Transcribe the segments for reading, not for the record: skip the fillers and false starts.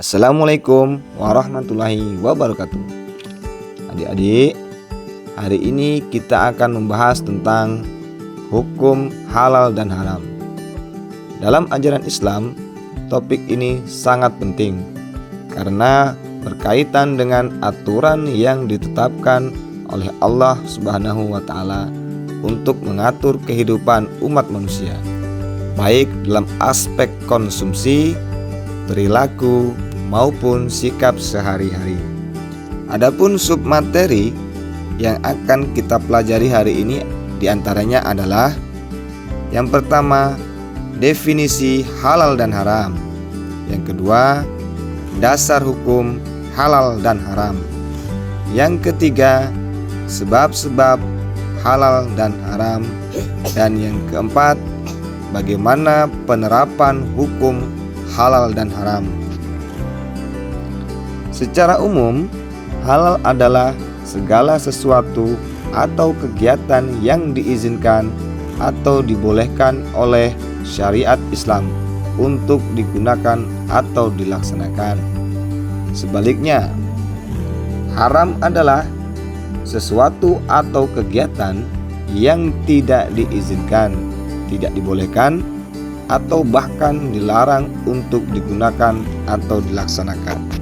Assalamualaikum warahmatullahi wabarakatuh. Adik-adik, hari ini kita akan membahas tentang hukum halal dan haram. Dalam ajaran Islam, topik ini sangat penting karena berkaitan dengan aturan yang ditetapkan oleh Allah Subhanahu wa Ta'ala untuk mengatur kehidupan umat manusia, baik dalam aspek konsumsi, perilaku, maupun sikap sehari-hari. Adapun submateri yang akan kita pelajari hari ini diantaranya adalah: yang pertama, definisi halal dan haram. Yang kedua, dasar hukum halal dan haram. Yang ketiga, sebab-sebab halal dan haram. Dan yang keempat, bagaimana penerapan hukum halal dan haram. Secara umum, halal adalah segala sesuatu atau kegiatan yang diizinkan atau dibolehkan oleh syariat Islam untuk digunakan atau dilaksanakan. Sebaliknya, haram adalah sesuatu atau kegiatan yang tidak diizinkan, tidak dibolehkan, atau bahkan dilarang untuk digunakan atau dilaksanakan.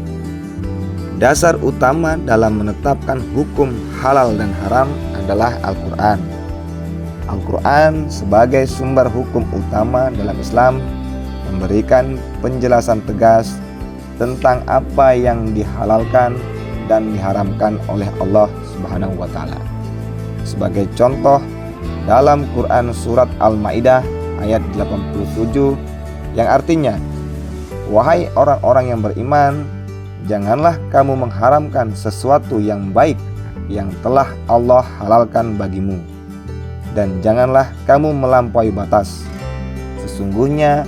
Dasar utama dalam menetapkan hukum halal dan haram adalah Al-Quran. Al-Quran sebagai sumber hukum utama dalam Islam memberikan penjelasan tegas tentang apa yang dihalalkan dan diharamkan oleh Allah Subhanahu wa Ta'ala. Sebagai contoh, dalam Quran surat Al-Maidah ayat 87 yang artinya, "Wahai orang-orang yang beriman, janganlah kamu mengharamkan sesuatu yang baik yang telah Allah halalkan bagimu, dan janganlah kamu melampaui batas. Sesungguhnya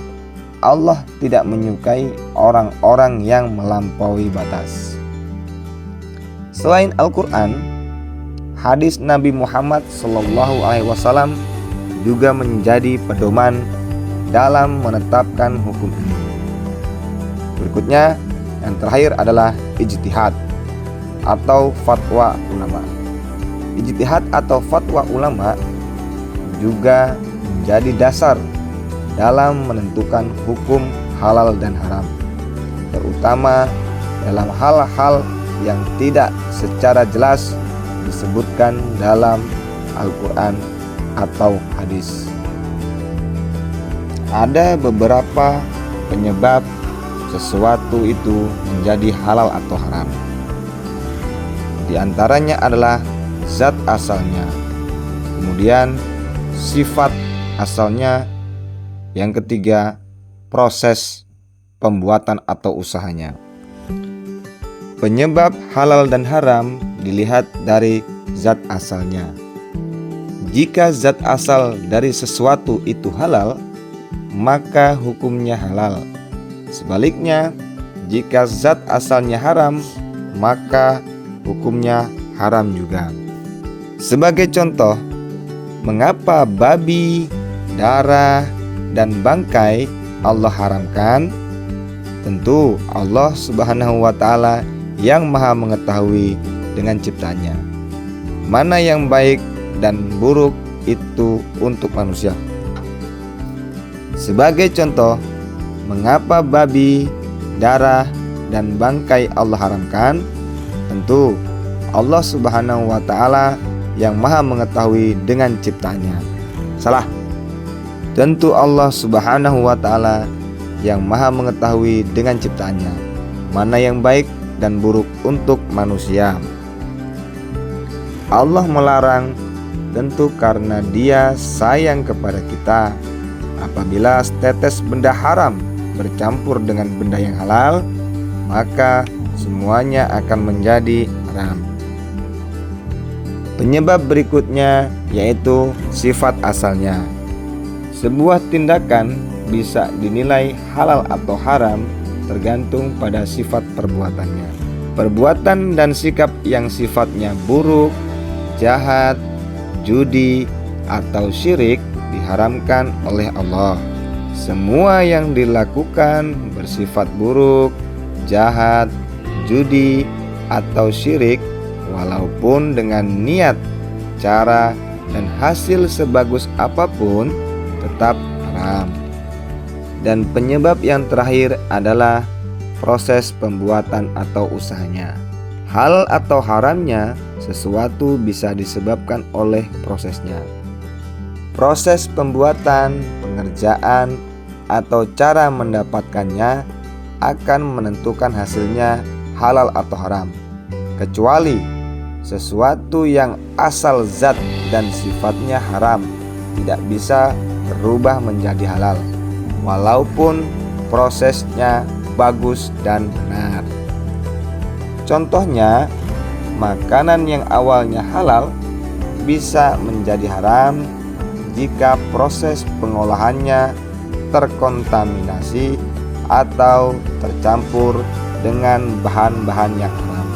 Allah tidak menyukai orang-orang yang melampaui batas." Selain Al-Quran, hadis Nabi Muhammad SAW juga menjadi pedoman dalam menetapkan hukum ini. Berikutnya, yang terakhir adalah ijtihad atau fatwa ulama. Ijtihad atau fatwa ulama juga menjadi dasar dalam menentukan hukum halal dan haram, terutama dalam hal-hal yang tidak secara jelas disebutkan dalam Al-Quran atau hadis. Ada beberapa penyebab sesuatu itu menjadi halal atau haram. Di antaranya adalah zat asalnya, kemudian sifat asalnya, yang ketiga proses pembuatan atau usahanya. Penyebab halal dan haram dilihat dari zat asalnya. Jika zat asal dari sesuatu itu halal, maka hukumnya halal. Sebaliknya, jika zat asalnya haram, maka hukumnya haram juga. Sebagai contoh, mengapa babi, darah, dan bangkai Allah haramkan? Tentu Allah Subhanahu wa Ta'ala yang Maha mengetahui dengan ciptanya mana yang baik dan buruk itu untuk manusia. Sebagai contoh, mengapa babi, darah, dan bangkai Allah haramkan? Tentu Allah Subhanahu wa Ta'ala yang Maha mengetahui dengan ciptanya. Salah. Tentu Allah Subhanahu wa Ta'ala yang Maha mengetahui dengan ciptanya mana yang baik dan buruk untuk manusia. Allah melarang tentu karena Dia sayang kepada kita. Apabila setetes benda haram bercampur dengan benda yang halal, maka semuanya akan menjadi haram. Penyebab berikutnya yaitu sifat asalnya. Sebuah tindakan bisa dinilai halal atau haram tergantung pada sifat perbuatannya. Perbuatan dan sikap yang sifatnya buruk, jahat, judi, atau syirik diharamkan oleh Allah. Semua yang dilakukan bersifat buruk, jahat, judi, atau syirik, walaupun dengan niat, cara, dan hasil sebagus apapun, tetap haram. Dan penyebab yang terakhir adalah proses pembuatan atau usahanya. Halal atau haramnya sesuatu bisa disebabkan oleh prosesnya. Proses pembuatan, pengerjaan, atau cara mendapatkannya akan menentukan hasilnya halal atau haram. Kecuali sesuatu yang asal zat dan sifatnya haram tidak bisa berubah menjadi halal, walaupun prosesnya bagus dan benar. Contohnya, makanan yang awalnya halal bisa menjadi haram jika proses pengolahannya terkontaminasi atau tercampur dengan bahan-bahan yang haram.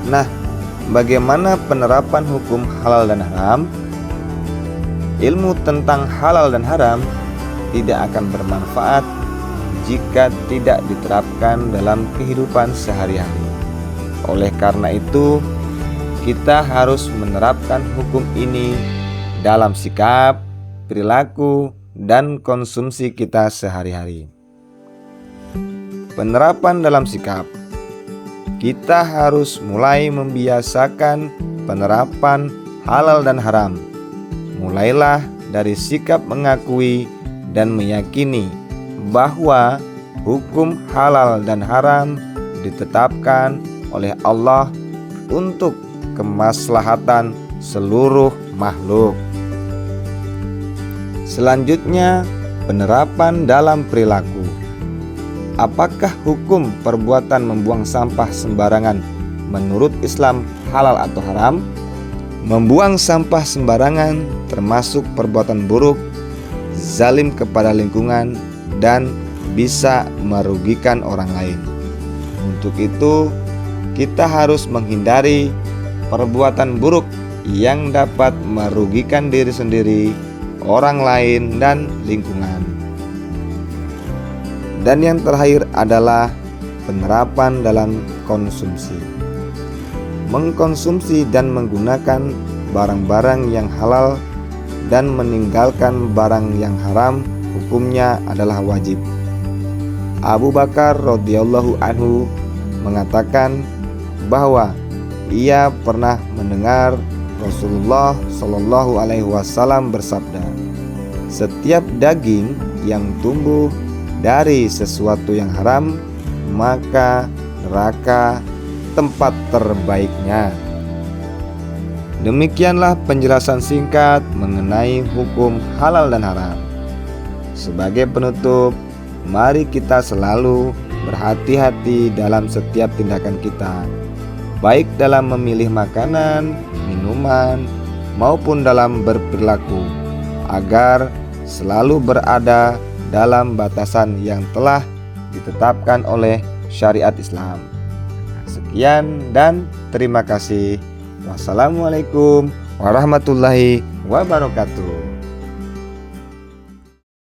Nah, bagaimana penerapan hukum halal dan haram? Ilmu tentang halal dan haram tidak akan bermanfaat jika tidak diterapkan dalam kehidupan sehari-hari. Oleh karena itu, kita harus menerapkan hukum ini dalam sikap, perilaku, dan konsumsi kita sehari-hari. Penerapan dalam sikap. Kita harus mulai membiasakan penerapan halal dan haram. Mulailah dari sikap mengakui dan meyakini bahwa hukum halal dan haram ditetapkan oleh Allah untuk kemaslahatan seluruh makhluk. Selanjutnya, penerapan dalam perilaku. Apakah hukum perbuatan membuang sampah sembarangan menurut Islam halal atau haram? Membuang sampah sembarangan termasuk perbuatan buruk, zalim kepada lingkungan, dan bisa merugikan orang lain. Untuk itu, kita harus menghindari perbuatan buruk yang dapat merugikan diri sendiri, orang lain, dan lingkungan. Dan yang terakhir adalah penerapan dalam konsumsi. Mengkonsumsi dan menggunakan barang-barang yang halal dan meninggalkan barang yang haram hukumnya adalah wajib. Abu Bakar radhiyallahu anhu mengatakan bahwa ia pernah mendengar Rasulullah Shallallahu alaihi wasallam bersabda, "Setiap daging yang tumbuh dari sesuatu yang haram, maka neraka tempat terbaiknya." Demikianlah penjelasan singkat mengenai hukum halal dan haram. Sebagai penutup, mari kita selalu berhati-hati dalam setiap tindakan kita, baik dalam memilih makanan, minuman, maupun dalam berperilaku, agar selalu berada dalam batasan yang telah ditetapkan oleh syariat Islam. Sekian dan terima kasih. Wassalamualaikum warahmatullahi wabarakatuh.